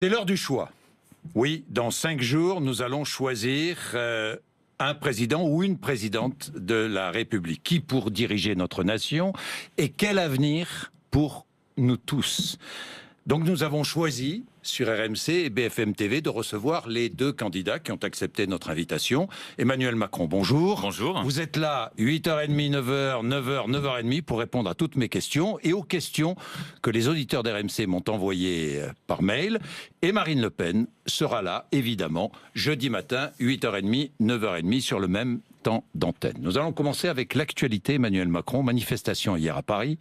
C'est l'heure du choix. Oui, dans 5 jours, nous allons choisir un président ou une présidente de la République. Qui pour diriger notre nation et quel avenir pour nous tous? Donc nous avons choisi sur RMC et BFM TV de recevoir les 2 candidats qui ont accepté notre invitation. Emmanuel Macron, bonjour. Bonjour. Vous êtes là 8h30, 9h, 9h, 9h30 pour répondre à toutes mes questions et aux questions que les auditeurs d'RMC m'ont envoyées par mail. Et Marine Le Pen sera là, évidemment, jeudi matin, 8h30, 9h30 sur le même temps d'antenne. Nous allons commencer avec l'actualité. Emmanuel Macron, manifestation hier à Paris.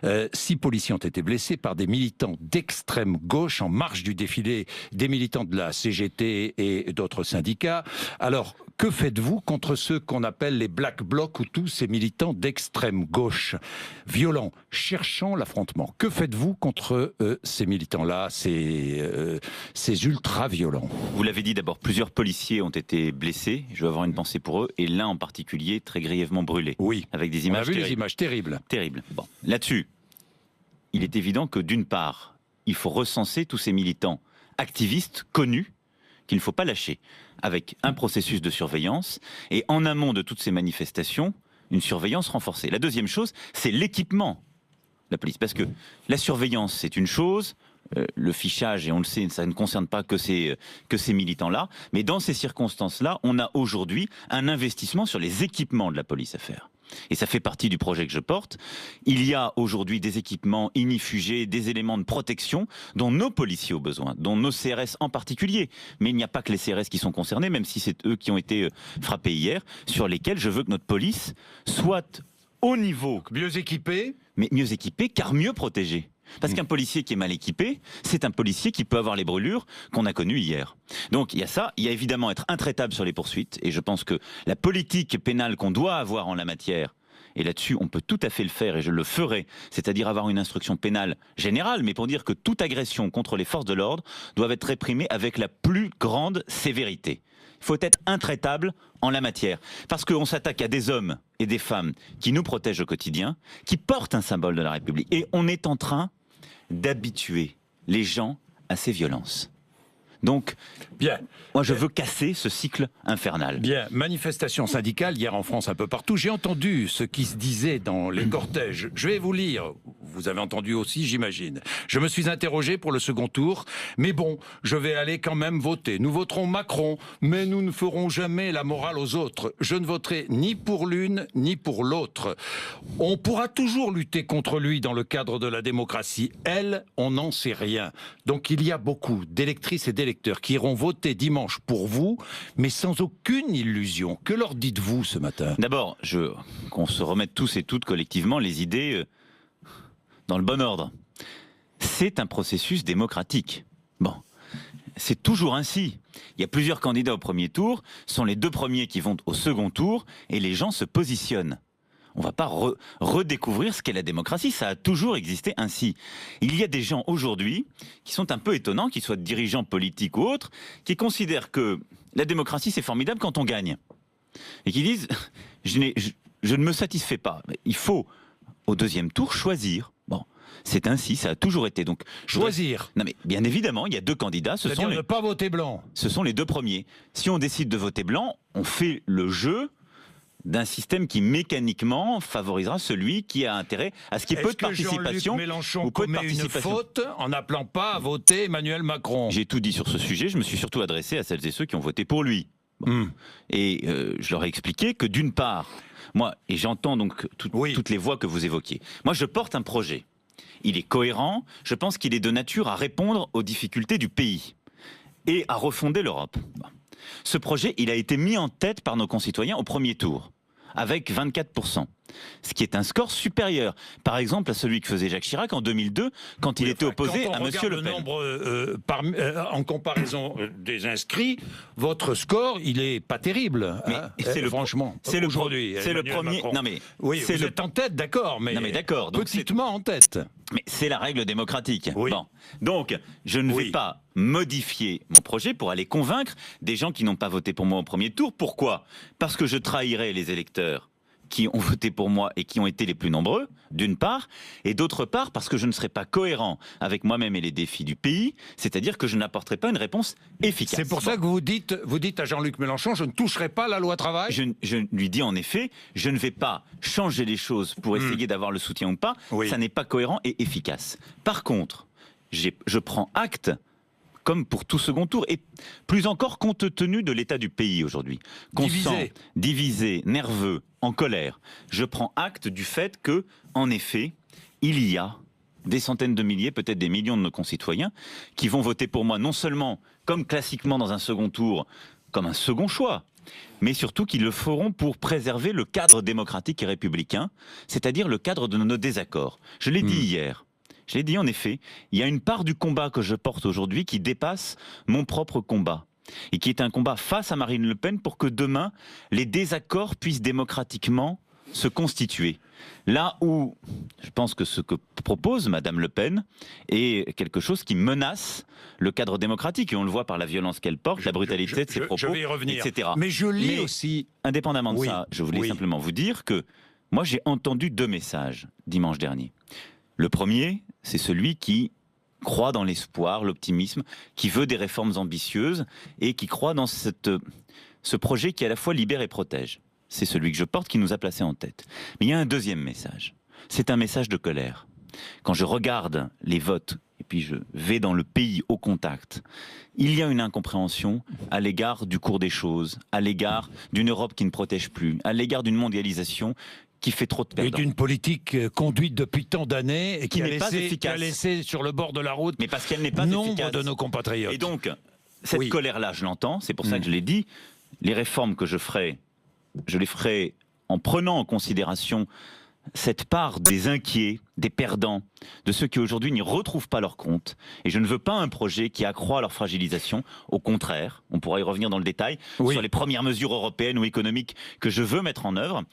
6 policiers ont été blessés par des militants d'extrême gauche en marge du défilé des militants de la CGT et d'autres syndicats. Alors, que faites-vous contre ceux qu'on appelle les Black Blocs ou tous ces militants d'extrême gauche violents, cherchant l'affrontement? Que faites-vous contre ces militants-là, ces ultra-violents? Vous l'avez dit, d'abord, plusieurs policiers ont été blessés. Je veux avoir une pensée pour eux. Et l'un en particulier, très grièvement brûlé. Oui, avec des images on a vu les images terribles. Terribles. Bon, là-dessus, il est évident que d'une part, il faut recenser tous ces militants activistes connus qu'il ne faut pas lâcher, avec un processus de surveillance et en amont de toutes ces manifestations, une surveillance renforcée. La deuxième chose, c'est l'équipement de la police. Parce que la surveillance, c'est une chose, le fichage, et on le sait, ça ne concerne pas que ces militants-là, mais dans ces circonstances-là, on a aujourd'hui un investissement sur les équipements de la police à faire. Et ça fait partie du projet que je porte. Il y a aujourd'hui des équipements ignifugés, des éléments de protection dont nos policiers ont besoin, dont nos CRS en particulier. Mais il n'y a pas que les CRS qui sont concernés, même si c'est eux qui ont été frappés hier, sur lesquels je veux que notre police soit au niveau. Mieux équipés? Mais mieux équipés, car mieux protégés. Parce qu'un policier qui est mal équipé, c'est un policier qui peut avoir les brûlures qu'on a connues hier. Donc il y a ça, il y a évidemment être intraitable sur les poursuites, et je pense que la politique pénale qu'on doit avoir en la matière, et là-dessus on peut tout à fait le faire, et je le ferai, c'est-à-dire avoir une instruction pénale générale, mais pour dire que toute agression contre les forces de l'ordre doit être réprimée avec la plus grande sévérité. Il faut être intraitable en la matière, parce qu'on s'attaque à des hommes et des femmes qui nous protègent au quotidien, qui portent un symbole de la République, et on est en train d'habituer les gens à ces violences. Donc, bien. Moi je veux casser ce cycle infernal. Bien, manifestation syndicale hier en France un peu partout. J'ai entendu ce qui se disait dans les cortèges. Je vais vous lire. Vous avez entendu aussi, j'imagine. Je me suis interrogé pour le second tour, mais bon, je vais aller quand même voter. Nous voterons Macron, mais nous ne ferons jamais la morale aux autres. Je ne voterai ni pour l'une ni pour l'autre. On pourra toujours lutter contre lui dans le cadre de la démocratie. Elle, on n'en sait rien. Donc il y a beaucoup d'électrices et d'électeurs qui iront voter dimanche pour vous, mais sans aucune illusion. Que leur dites-vous ce matin? D'abord, qu'on se remette tous et toutes collectivement les idées dans le bon ordre. C'est un processus démocratique. Bon, c'est toujours ainsi. Il y a plusieurs candidats au premier tour, ce sont les 2 premiers qui vont au second tour, et les gens se positionnent. On ne va pas redécouvrir ce qu'est la démocratie, ça a toujours existé ainsi. Il y a des gens aujourd'hui qui sont un peu étonnants, qu'ils soient dirigeants politiques ou autres, qui considèrent que la démocratie c'est formidable quand on gagne. Et qui disent, je ne me satisfais pas, il faut au deuxième tour choisir. Bon, c'est ainsi, ça a toujours été. Donc choisir. Non mais bien évidemment, il y a 2 candidats, C'est-à-dire ne pas voter blanc. Ce sont les 2 premiers. Si on décide de voter blanc, on fait le jeu d'un système qui mécaniquement favorisera celui qui a intérêt à ce qu'il y ait peu de participation. Jean-Luc Mélenchon commet une faute en n'appelant pas à voter Emmanuel Macron? J'ai tout dit sur ce sujet, je me suis surtout adressé à celles et ceux qui ont voté pour lui. Bon. Et je leur ai expliqué que d'une part, moi, et j'entends donc toutes les voix que vous évoquiez, moi je porte un projet. Il est cohérent, je pense qu'il est de nature à répondre aux difficultés du pays et à refonder l'Europe. Bon. Ce projet, il a été mis en tête par nos concitoyens au premier tour, avec 24%. Ce qui est un score supérieur, par exemple, à celui que faisait Jacques Chirac en 2002, quand il était opposé à Monsieur Le Pen. En comparaison des inscrits, votre score, il est pas terrible. Franchement, c'est aujourd'hui. C'est le premier. Non mais oui, vous êtes en tête, d'accord, mais non mais d'accord. Petitement en tête. Mais c'est la règle démocratique. Oui. Bon. Donc, je ne vais pas modifier mon projet pour aller convaincre des gens qui n'ont pas voté pour moi au premier tour. Pourquoi? Parce que je trahirais les électeurs qui ont voté pour moi et qui ont été les plus nombreux, d'une part, et d'autre part parce que je ne serai pas cohérent avec moi-même et les défis du pays, c'est-à-dire que je n'apporterai pas une réponse efficace. C'est pour ça que vous dites à Jean-Luc Mélenchon, je ne toucherai pas la loi travail. Je lui dis en effet, je ne vais pas changer les choses pour essayer d'avoir le soutien ou pas, ça n'est pas cohérent et efficace. Par contre, je prends acte, comme pour tout second tour, et plus encore compte tenu de l'état du pays aujourd'hui, qu'on sent divisé, nerveux, en colère. Je prends acte du fait que, en effet, il y a des centaines de milliers, peut-être des millions de nos concitoyens qui vont voter pour moi, non seulement, comme classiquement dans un second tour, comme un second choix, mais surtout qu'ils le feront pour préserver le cadre démocratique et républicain, c'est-à-dire le cadre de nos désaccords. Je l'ai dit hier. Je l'ai dit en effet, il y a une part du combat que je porte aujourd'hui qui dépasse mon propre combat et qui est un combat face à Marine Le Pen pour que demain, les désaccords puissent démocratiquement se constituer. Là où je pense que ce que propose Madame Le Pen est quelque chose qui menace le cadre démocratique, et on le voit par la violence qu'elle porte, la brutalité de ses propos, je vais y revenir. etc. Mais je lis aussi... Indépendamment de ça, je voulais simplement vous dire que moi j'ai entendu 2 messages dimanche dernier. Le premier, c'est celui qui croit dans l'espoir, l'optimisme, qui veut des réformes ambitieuses et qui croit dans ce projet qui à la fois libère et protège. C'est celui que je porte qui nous a placés en tête. Mais il y a un deuxième message. C'est un message de colère. Quand je regarde les votes et puis je vais dans le pays au contact, il y a une incompréhension à l'égard du cours des choses, à l'égard d'une Europe qui ne protège plus, à l'égard d'une mondialisation qui fait trop de perdants. Et d'une politique conduite depuis tant d'années et qui a laissé sur le bord de la route, mais parce qu'elle n'est pas nombre de nos compatriotes. Et donc, cette colère-là, je l'entends, c'est pour ça que je l'ai dit, les réformes que je les ferai en prenant en considération cette part des inquiets, des perdants, de ceux qui aujourd'hui n'y retrouvent pas leur compte. Et je ne veux pas un projet qui accroît leur fragilisation. Au contraire, on pourra y revenir dans le détail sur les premières mesures européennes ou économiques que je veux mettre en œuvre.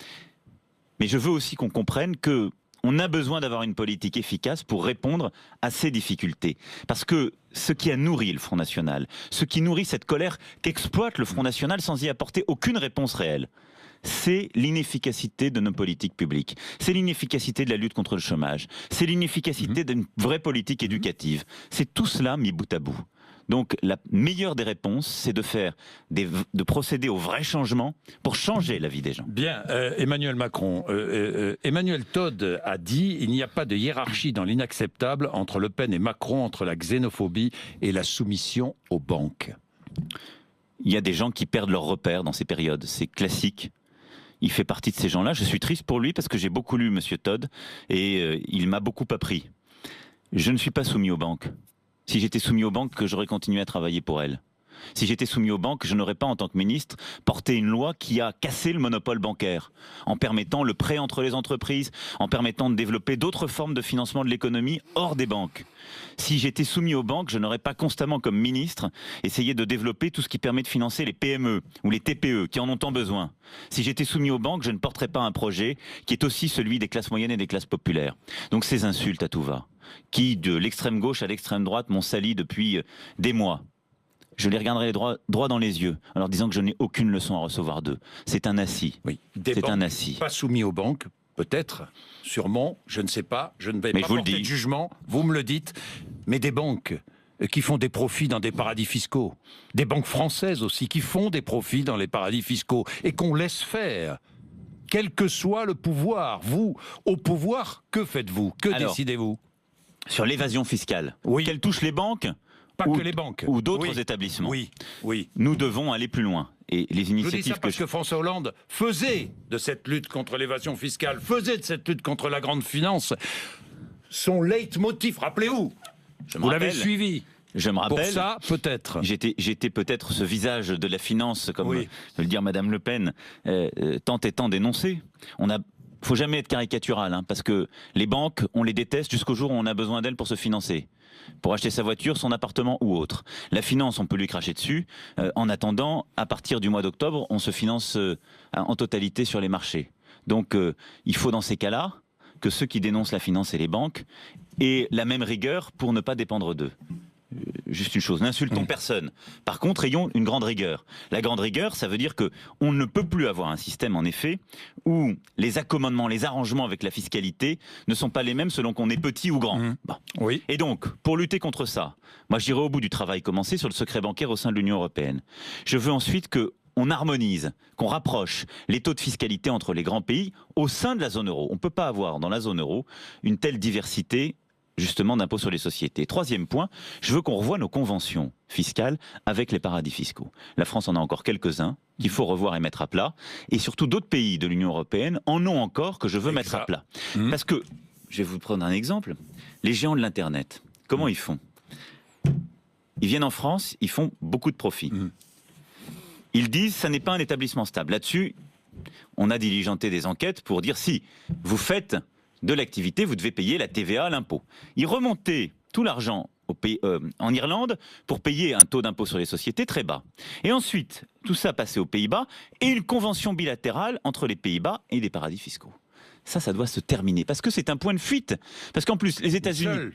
Mais je veux aussi qu'on comprenne que on a besoin d'avoir une politique efficace pour répondre à ces difficultés. Parce que ce qui a nourri le Front National, ce qui nourrit cette colère qu'exploite le Front National sans y apporter aucune réponse réelle, c'est l'inefficacité de nos politiques publiques. C'est l'inefficacité de la lutte contre le chômage. C'est l'inefficacité d'une vraie politique éducative. C'est tout cela mis bout à bout. Donc la meilleure des réponses, c'est de procéder au vrai changement pour changer la vie des gens. Bien, Emmanuel Macron. Emmanuel Todd a dit il n'y a pas de hiérarchie dans l'inacceptable entre Le Pen et Macron, entre la xénophobie et la soumission aux banques. Il y a des gens qui perdent leurs repères dans ces périodes. C'est classique. Il fait partie de ces gens-là. Je suis triste pour lui parce que j'ai beaucoup lu Monsieur Todd et il m'a beaucoup appris. Je ne suis pas soumis aux banques. Si j'étais soumis aux banques, j'aurais continué à travailler pour elles. Si j'étais soumis aux banques, je n'aurais pas, en tant que ministre, porté une loi qui a cassé le monopole bancaire, en permettant le prêt entre les entreprises, en permettant de développer d'autres formes de financement de l'économie hors des banques. Si j'étais soumis aux banques, je n'aurais pas constamment, comme ministre, essayé de développer tout ce qui permet de financer les PME ou les TPE, qui en ont tant besoin. Si j'étais soumis aux banques, je ne porterais pas un projet qui est aussi celui des classes moyennes et des classes populaires. Donc ces insultes à tout va, qui, de l'extrême gauche à l'extrême droite, m'ont sali depuis des mois. Je les regarderai droit dans les yeux, en leur disant que je n'ai aucune leçon à recevoir d'eux. C'est un assis. Oui. C'est un assis. Pas soumis aux banques, peut-être, sûrement, je ne sais pas, je ne vais pas porter de jugement, vous me le dites, mais des banques qui font des profits dans des paradis fiscaux, des banques françaises aussi qui font des profits dans les paradis fiscaux et qu'on laisse faire. Quel que soit le pouvoir, vous, au pouvoir, que faites-vous? Que décidez-vous? Sur l'évasion fiscale, qu'elle touche les banques que les banques. Ou d'autres établissements. Oui. Nous devons aller plus loin. Et les initiatives je dis ça parce que François Hollande faisait de cette lutte contre l'évasion fiscale, faisait de cette lutte contre la grande finance son leitmotiv. Rappelez-vous, vous l'avez suivi. Je me rappelle. Pour ça, peut-être. J'étais peut-être ce visage de la finance, comme veut le dire Madame Le Pen, tant et tant dénoncé. Faut jamais être caricatural, parce que les banques, on les déteste jusqu'au jour où on a besoin d'elles pour se financer, pour acheter sa voiture, son appartement ou autre. La finance, on peut lui cracher dessus. En attendant, à partir du mois d'octobre, on se finance en totalité sur les marchés. Donc, il faut dans ces cas-là que ceux qui dénoncent la finance et les banques aient la même rigueur pour ne pas dépendre d'eux. juste une chose, n'insultons personne. Par contre, ayons une grande rigueur. La grande rigueur, ça veut dire que on ne peut plus avoir un système, en effet, où les accommodements, les arrangements avec la fiscalité ne sont pas les mêmes selon qu'on est petit ou grand. Bon. Oui. Et donc, pour lutter contre ça, moi j'irai au bout du travail commencé sur le secret bancaire au sein de l'Union européenne. Je veux ensuite qu'on harmonise, qu'on rapproche les taux de fiscalité entre les grands pays au sein de la zone euro. On ne peut pas avoir dans la zone euro une telle diversité justement d'impôts sur les sociétés. Troisième point, je veux qu'on revoie nos conventions fiscales avec les paradis fiscaux. La France en a encore quelques-uns qu'il faut revoir et mettre à plat. Et surtout d'autres pays de l'Union européenne en ont encore que je veux mettre à plat. Parce que, je vais vous prendre un exemple, les géants de l'Internet, comment ils font ? Ils viennent en France, ils font beaucoup de profits. Ils disent ça n'est pas un établissement stable. Là-dessus, on a diligenté des enquêtes pour dire si vous faites de l'activité, vous devez payer la TVA, l'impôt. Ils remontaient tout l'argent en Irlande pour payer un taux d'impôt sur les sociétés très bas. Et ensuite, tout ça passait aux Pays-Bas et une convention bilatérale entre les Pays-Bas et les paradis fiscaux. Ça doit se terminer parce que c'est un point de fuite. Parce qu'en plus, les États-Unis...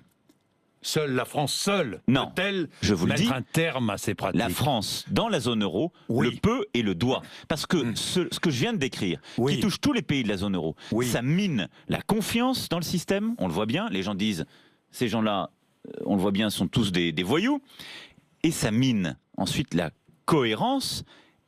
Seule la France non, peut-elle je vous le mettre dis, un terme à ces pratiques? La France, dans la zone euro, le peut et le doit. Parce que ce que je viens de décrire, qui touche tous les pays de la zone euro, ça mine la confiance dans le système, on le voit bien, les gens disent, ces gens-là, on le voit bien, sont tous des voyous, et ça mine ensuite la cohérence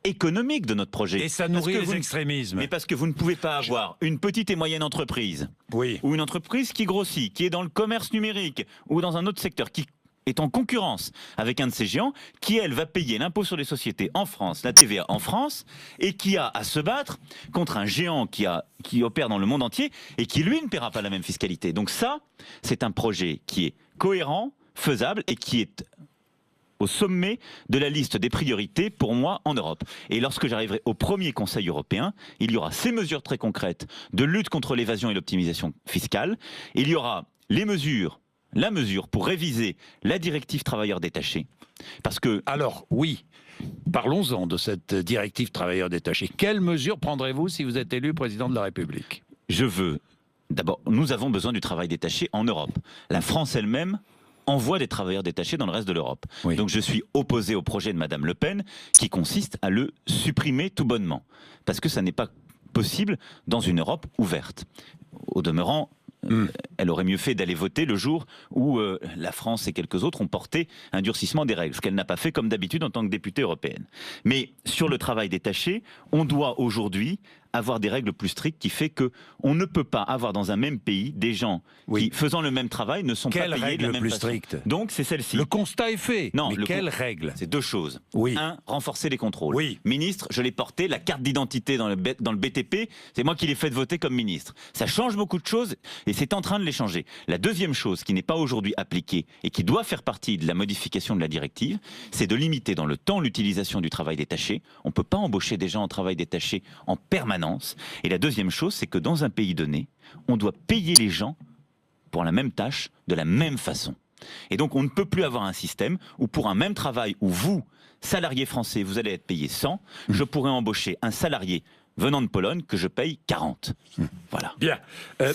économique de notre projet. Et ça nourrit les extrémismes. Mais parce que vous ne pouvez pas avoir une petite et moyenne entreprise, ou une entreprise qui grossit, qui est dans le commerce numérique, ou dans un autre secteur, qui est en concurrence avec un de ces géants, qui, elle, va payer l'impôt sur les sociétés en France, la TVA en France, et qui a à se battre contre un géant qui opère dans le monde entier, et qui, lui, ne paiera pas la même fiscalité. Donc ça, c'est un projet qui est cohérent, faisable, et qui est au sommet de la liste des priorités pour moi en Europe. Et lorsque j'arriverai au premier Conseil européen, il y aura ces mesures très concrètes de lutte contre l'évasion et l'optimisation fiscale. Il y aura la mesure pour réviser la directive travailleurs détachés. Parce que... Alors, parlons-en de cette directive travailleurs détachés. Quelles mesures prendrez-vous si vous êtes élu président de la République? D'abord, nous avons besoin du travail détaché en Europe. La France elle-même envoie des travailleurs détachés dans le reste de l'Europe. Donc je suis opposé au projet de Madame Le Pen qui consiste à le supprimer tout bonnement. Parce que ça n'est pas possible dans une Europe ouverte. Au demeurant, elle aurait mieux fait d'aller voter le jour où la France et quelques autres ont porté un durcissement des règles, ce qu'elle n'a pas fait comme d'habitude en tant que députée européenne. Mais sur le travail détaché, on doit aujourd'hui avoir des règles plus strictes qui fait que on ne peut pas avoir dans un même pays des gens qui, faisant le même travail, ne sont pas payés de la même plus façon. stricte? Donc c'est celle-ci. Le constat est fait. Non, mais quelles règles? C'est deux choses. Un, renforcer les contrôles. Ministre, je l'ai porté, la carte d'identité dans le BTP, c'est moi qui l'ai fait voter comme ministre. Ça change beaucoup de choses et c'est en train de les changer. La deuxième chose qui n'est pas aujourd'hui appliquée et qui doit faire partie de la modification de la directive, c'est de limiter dans le temps l'utilisation du travail détaché. On ne peut pas embaucher des gens en travail détaché en permanence. Et la deuxième chose, c'est que dans un pays donné, on doit payer les gens pour la même tâche de la même façon. Et donc on ne peut plus avoir un système où pour un même travail où vous, salarié français, vous allez être payé 100, je pourrais embaucher un salarié venant de Pologne que je paye 40. Voilà. Bien.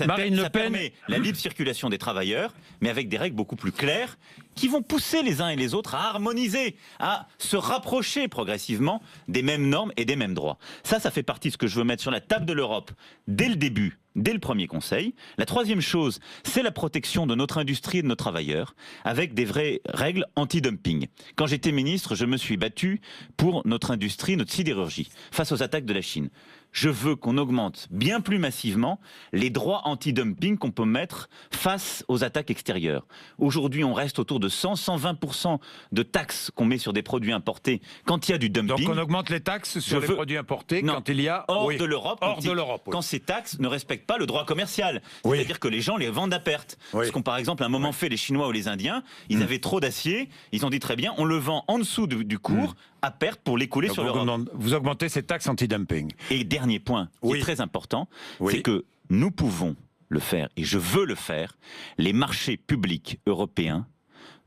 Marine Le Pen permet la libre circulation des travailleurs, mais avec des règles beaucoup plus claires qui vont pousser les uns et les autres à harmoniser, à se rapprocher progressivement des mêmes normes et des mêmes droits. Ça fait partie de ce que je veux mettre sur la table de l'Europe dès le début, dès le premier Conseil. La troisième chose, c'est la protection de notre industrie et de nos travailleurs, avec des vraies règles anti-dumping. Quand j'étais ministre, je me suis battu pour notre industrie, notre sidérurgie, face aux attaques de la Chine. Je veux qu'on augmente bien plus massivement les droits anti-dumping qu'on peut mettre face aux attaques extérieures. Aujourd'hui, on reste autour de 100-120% de taxes qu'on met sur des produits importés quand il y a du dumping. Donc on augmente les taxes sur les produits importés quand il y a... Hors de l'Europe. Quand ces taxes ne respectent pas le droit commercial. C'est-à-dire que les gens les vendent à perte. Parce qu'ont par exemple à un moment fait les Chinois ou les Indiens, ils avaient trop d'acier, ils ont dit très bien, on le vend en dessous du cours à perte pour l'écouler sur l'Europe. Vous augmentez ces taxes anti-dumping. Et dernier point qui est très important, c'est que nous pouvons le faire, et je veux le faire, les marchés publics européens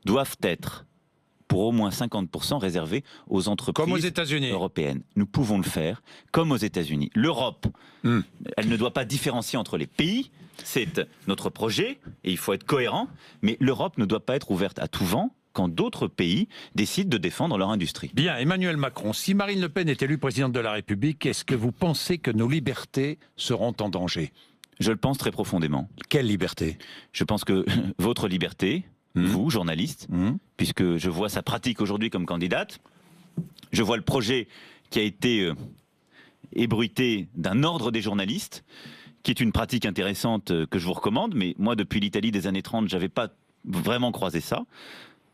doivent être pour au moins 50% réservés aux entreprises comme aux États-Unis européennes. Nous pouvons le faire comme aux États-Unis. L'Europe, elle ne doit pas différencier entre les pays, c'est notre projet, et il faut être cohérent, mais l'Europe ne doit pas être ouverte à tout vent, quand d'autres pays décident de défendre leur industrie. Bien, Emmanuel Macron, si Marine Le Pen est élue présidente de la République, est-ce que vous pensez que nos libertés seront en danger ? Je le pense très profondément. Quelle liberté ? Je pense que votre liberté, vous, journaliste, puisque je vois sa pratique aujourd'hui comme candidate, je vois le projet qui a été ébruité d'un ordre des journalistes, qui est une pratique intéressante que je vous recommande, mais moi, depuis l'Italie des années 30, je n'avais pas vraiment croisé ça.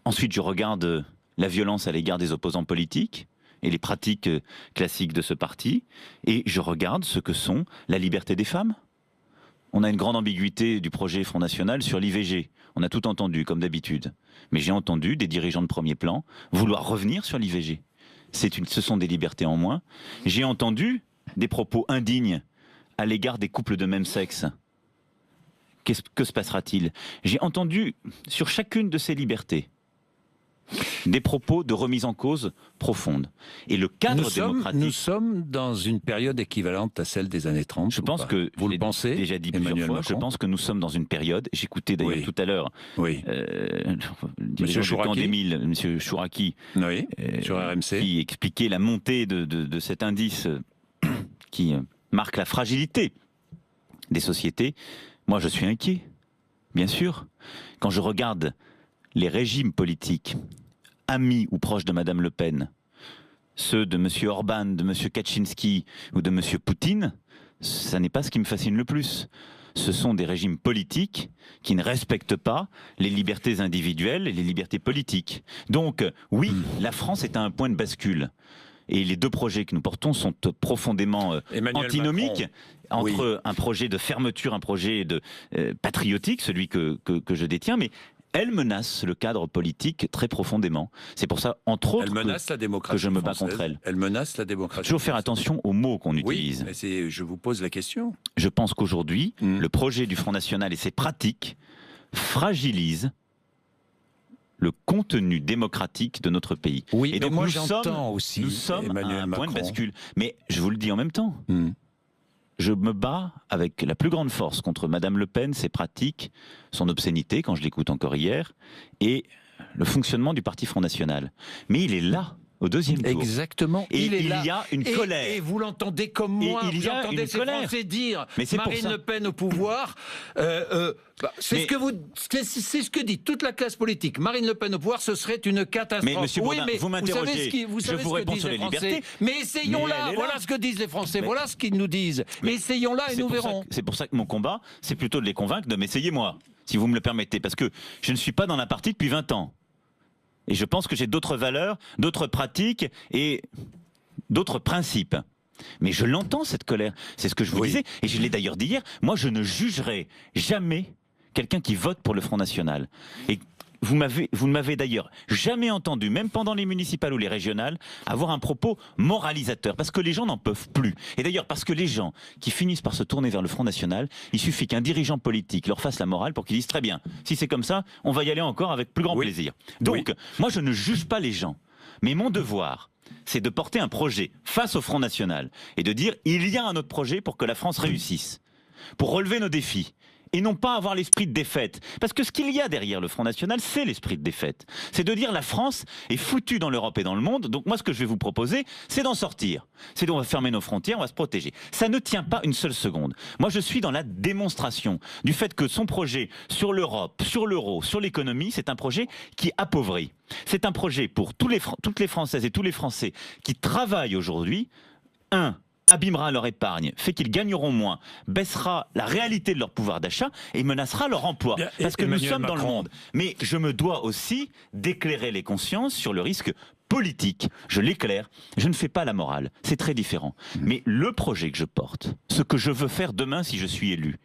Ensuite, je regarde la violence à l'égard des opposants politiques et les pratiques classiques de ce parti, et je regarde ce que sont la liberté des femmes. On a une grande ambiguïté du projet Front National sur l'IVG. On a tout entendu, comme d'habitude. Mais j'ai entendu des dirigeants de premier plan vouloir revenir sur l'IVG. Ce sont des libertés en moins. J'ai entendu des propos indignes à l'égard des couples de même sexe. Que se passera-t-il ? J'ai entendu sur chacune de ces libertés des propos de remise en cause profonde. Et le cadre démocratique... Nous sommes dans une période équivalente à celle des années 30. Je pense que, vous le pensez, déjà dit plusieurs fois, je pense que nous sommes dans une période, j'écoutais d'ailleurs tout à l'heure le dirigeant du camp d'Émile, M. Chouraki, sur RMC, qui expliquait la montée de cet indice qui marque la fragilité des sociétés. Moi, je suis inquiet, bien sûr. Quand je regarde les régimes politiques, amis ou proches de Madame Le Pen, ceux de M. Orban, de M. Kaczynski ou de M. Poutine, ça n'est pas ce qui me fascine le plus. Ce sont des régimes politiques qui ne respectent pas les libertés individuelles et les libertés politiques. Donc, oui, la France est à un point de bascule. Et les deux projets que nous portons sont profondément antinomiques entre un projet de fermeture, un projet de patriotique, celui que je détiens, mais elle menace le cadre politique très profondément. C'est pour ça, entre autres, que je me bats contre elle. Elle menace la démocratie. Toujours faire attention aux mots qu'on utilise. Oui, mais je vous pose la question. Je pense qu'aujourd'hui, le projet du Front National et ses pratiques fragilisent le contenu démocratique de notre pays. Oui, et donc moi nous sommes aussi à un point de bascule. Mais je vous le dis en même temps. Je me bats avec la plus grande force contre Madame Le Pen, ses pratiques, son obscénité, quand je l'écoute encore hier, et le fonctionnement du parti Front National. Mais il est là, au deuxième tour. Exactement. Et il y a une colère. Et vous l'entendez comme moi, vous entendez ces Français dire Marine Le Pen au pouvoir. C'est ce que dit toute la classe politique. Marine Le Pen au pouvoir, ce serait une catastrophe. Mais monsieur Bourdin, vous m'interrogez, je vous réponds sur les libertés. Mais essayons-là, voilà ce que disent les Français, voilà ce qu'ils nous disent. Mais essayons-là et nous verrons. C'est pour ça que mon combat, c'est plutôt de les convaincre de m'essayer moi, si vous me le permettez. Parce que je ne suis pas dans la partie depuis 20 ans. Et je pense que j'ai d'autres valeurs, d'autres pratiques et d'autres principes. Mais je l'entends, cette colère. C'est ce que je vous disais. Et je l'ai d'ailleurs dit hier. Moi, je ne jugerai jamais quelqu'un qui vote pour le Front National. Et vous ne m'avez d'ailleurs jamais entendu, même pendant les municipales ou les régionales, avoir un propos moralisateur. Parce que les gens n'en peuvent plus. Et d'ailleurs, parce que les gens qui finissent par se tourner vers le Front National, il suffit qu'un dirigeant politique leur fasse la morale pour qu'ils disent très bien, si c'est comme ça, on va y aller encore avec plus grand plaisir. Donc, moi, je ne juge pas les gens. Mais mon devoir, c'est de porter un projet face au Front National et de dire, il y a un autre projet pour que la France réussisse, pour relever nos défis. Et non pas avoir l'esprit de défaite. Parce que ce qu'il y a derrière le Front National, c'est l'esprit de défaite. C'est de dire la France est foutue dans l'Europe et dans le monde, donc moi ce que je vais vous proposer, c'est d'en sortir. C'est qu'on va fermer nos frontières, on va se protéger. Ça ne tient pas une seule seconde. Moi je suis dans la démonstration du fait que son projet sur l'Europe, sur l'euro, sur l'économie, c'est un projet qui appauvrit. C'est un projet pour toutes les Françaises et tous les Français qui travaillent aujourd'hui. Abîmera leur épargne, fait qu'ils gagneront moins, baissera la réalité de leur pouvoir d'achat et menacera leur emploi. Parce que nous sommes dans le monde. Mais je me dois aussi d'éclairer les consciences sur le risque politique. Je l'éclaire, je ne fais pas la morale. C'est très différent. Mais le projet que je porte, ce que je veux faire demain si je suis élu,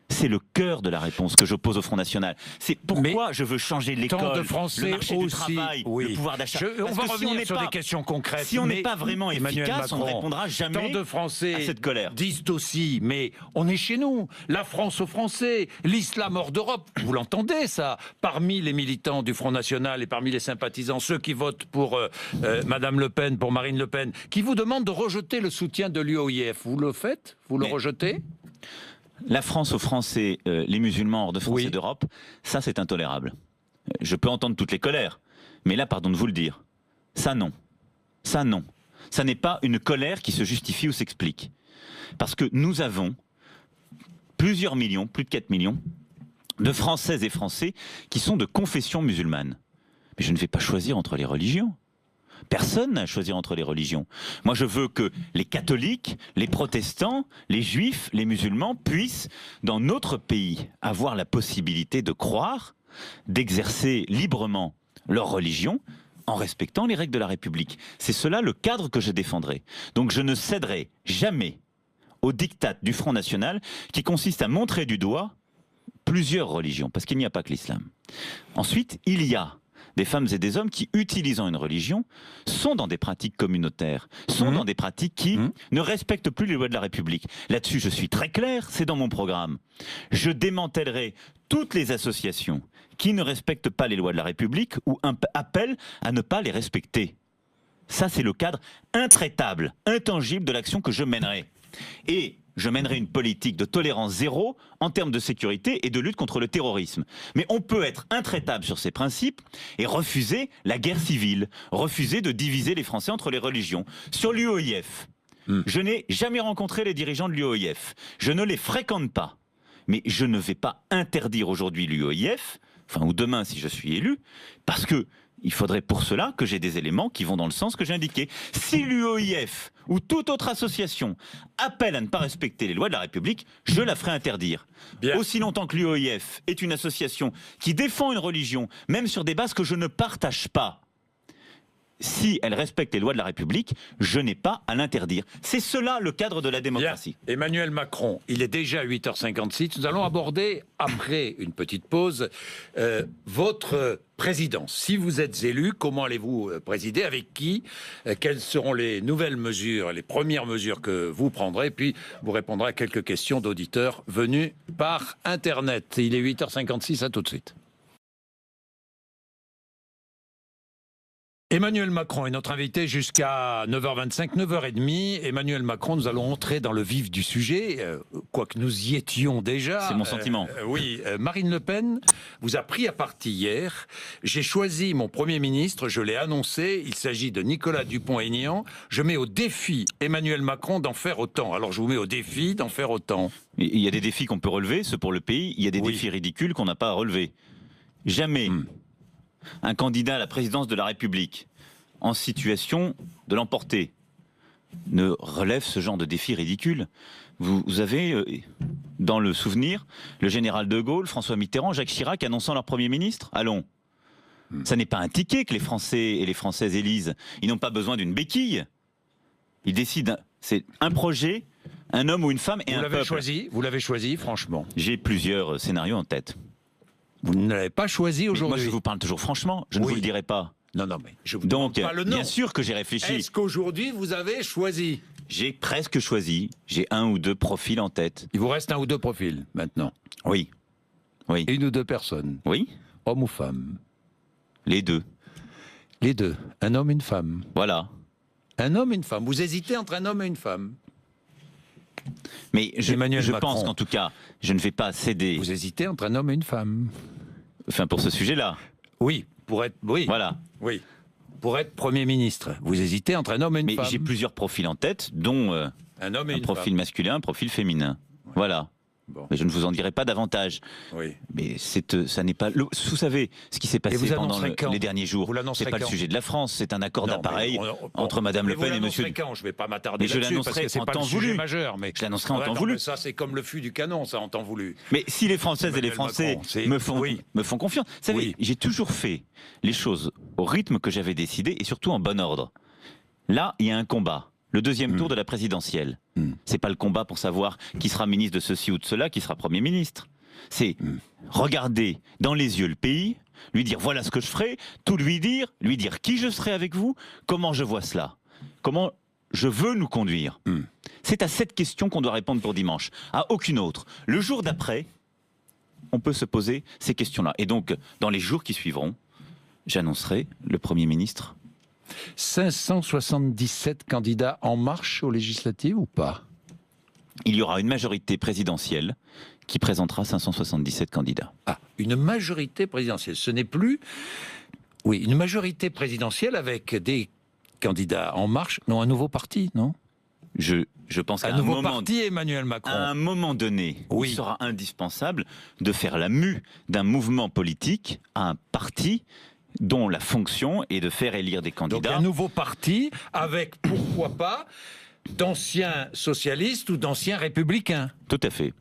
c'est le cœur de la réponse que j'oppose au Front National. C'est pourquoi je veux changer l'école, le marché du travail, le pouvoir d'achat. On va revenir sur des questions concrètes. Si on n'est pas vraiment efficace, on ne répondra jamais à cette colère. Disent aussi, mais on est chez nous. La France aux Français, l'islam hors d'Europe. Vous l'entendez ça? Parmi les militants du Front National et parmi les sympathisants, ceux qui votent pour Madame Le Pen, pour Marine Le Pen, qui vous demandent de rejeter le soutien de l'UOIF. Vous le faites? Vous le rejetez? La France aux Français, les musulmans hors de France et d'Europe, ça c'est intolérable. Je peux entendre toutes les colères, mais là, pardon de vous le dire, ça non. Ça non. Ça n'est pas une colère qui se justifie ou s'explique. Parce que nous avons plusieurs millions, plus de 4 millions, de Françaises et Français qui sont de confession musulmane. Mais je ne vais pas choisir entre les religions. Personne n'a à choisir entre les religions. Moi, je veux que les catholiques, les protestants, les juifs, les musulmans puissent, dans notre pays, avoir la possibilité de croire, d'exercer librement leur religion, en respectant les règles de la République. C'est cela le cadre que je défendrai. Donc je ne céderai jamais au diktat du Front National qui consiste à montrer du doigt plusieurs religions, parce qu'il n'y a pas que l'islam. Ensuite, il y a des femmes et des hommes qui, utilisant une religion, sont dans des pratiques communautaires, sont dans des pratiques qui ne respectent plus les lois de la République. Là-dessus, je suis très clair, c'est dans mon programme. Je démantèlerai toutes les associations qui ne respectent pas les lois de la République ou appellent à ne pas les respecter. Ça, c'est le cadre intraitable, intangible de l'action que je mènerai. Et je mènerai une politique de tolérance zéro en termes de sécurité et de lutte contre le terrorisme. Mais on peut être intraitable sur ces principes et refuser la guerre civile, refuser de diviser les Français entre les religions. Sur l'UOIF, je n'ai jamais rencontré les dirigeants de l'UOIF. Je ne les fréquente pas. Mais je ne vais pas interdire aujourd'hui l'UOIF, enfin ou demain si je suis élu, parce que il faudrait pour cela que j'ai des éléments qui vont dans le sens que j'ai indiqué. Si l'UOIF ou toute autre association appelle à ne pas respecter les lois de la République, je la ferai interdire. Bien. Aussi longtemps que l'UOIF est une association qui défend une religion, même sur des bases que je ne partage pas, si elle respecte les lois de la République, je n'ai pas à l'interdire. C'est cela le cadre de la démocratie. Bien. Emmanuel Macron, il est déjà 8h56. Nous allons aborder, après une petite pause, votre présidence. Si vous êtes élu, comment allez-vous présider? Avec qui? Quelles seront les nouvelles mesures, les premières mesures que vous prendrez? Puis vous répondrez à quelques questions d'auditeurs venus par Internet. Il est 8h56, à tout de suite. Emmanuel Macron est notre invité jusqu'à 9h25, 9h30. Emmanuel Macron, nous allons entrer dans le vif du sujet, quoique nous y étions déjà. C'est mon sentiment. Oui, Marine Le Pen vous a pris à partie hier. J'ai choisi mon Premier ministre, je l'ai annoncé, il s'agit de Nicolas Dupont-Aignan. Je mets au défi Emmanuel Macron d'en faire autant. Alors je vous mets au défi d'en faire autant. Il y a des défis qu'on peut relever, ceux pour le pays, il y a des défis ridicules qu'on n'a pas à relever. Jamais un candidat à la présidence de la République en situation de l'emporter ne relève ce genre de défi ridicule. Vous avez dans le souvenir le général de Gaulle, François Mitterrand, Jacques Chirac annonçant leur Premier ministre. Allons. Ça n'est pas un ticket que les Français et les Françaises élisent. Ils n'ont pas besoin d'une béquille. Ils décident. C'est un projet, un homme ou une femme et un peuple. Vous l'avez choisi, franchement. J'ai plusieurs scénarios en tête. Vous ne l'avez pas choisi aujourd'hui. Moi, je vous parle toujours franchement. Je ne vous le dirai pas. Non, mais je vous demande pas le nom. Bien sûr que j'ai réfléchi. Est-ce qu'aujourd'hui, vous avez choisi? J'ai presque choisi. J'ai un ou deux profils en tête. Il vous reste un ou deux profils, maintenant? Oui. Oui. Une ou deux personnes? Oui. Homme ou femme? Les deux. Les deux. Un homme et une femme? Voilà. Un homme et une femme. Vous hésitez entre un homme et une femme? Mais je pense qu'en tout cas, je ne vais pas céder. Vous hésitez entre un homme et une femme? Enfin, pour ce sujet-là. Oui, pour être... Oui. Voilà. Oui. Pour être Premier ministre, vous hésitez entre un homme et une femme? Mais j'ai plusieurs profils en tête, dont un profil masculin, un profil féminin. Ouais. Voilà. Bon. Mais je ne vous en dirai pas davantage. Oui. Mais ça n'est pas... Vous savez, ce qui s'est passé pendant les derniers jours, c'est pas le sujet de la France, c'est un accord d'appareil entre Madame Le Pen et Monsieur... Je ne vais pas m'attarder là-dessus, je l'annoncerai en temps voulu. Majeur, mais... Je l'annoncerai en temps voulu. Ça, c'est comme le fût du canon, ça, en temps voulu. Mais si les Françaises et les Français me font confiance... Vous savez, j'ai toujours fait les choses au rythme que j'avais décidé et surtout en bon ordre. Là, il y a un combat. Le deuxième tour de la présidentielle. C'est pas le combat pour savoir qui sera ministre de ceci ou de cela, qui sera Premier ministre. C'est regarder dans les yeux le pays, lui dire voilà ce que je ferai, tout lui dire qui je serai avec vous, comment je vois cela, comment je veux nous conduire. C'est à cette question qu'on doit répondre pour dimanche, à aucune autre. Le jour d'après, on peut se poser ces questions-là. Et donc, dans les jours qui suivront, j'annoncerai le Premier ministre. 577 candidats en marche aux législatives ou pas? il y aura une majorité présidentielle qui présentera 577 candidats. Ah, une majorité présidentielle. Ce n'est plus... Oui, une majorité présidentielle avec des candidats En Marche. Non, un nouveau parti, non? Je pense qu'à un nouveau parti, Emmanuel Macron. À un moment donné, oui. il sera indispensable de faire la mue d'un mouvement politique à un parti dont la fonction est de faire élire des candidats. Donc un nouveau parti avec, pourquoi pas, d'anciens socialistes ou d'anciens républicains. Tout à fait.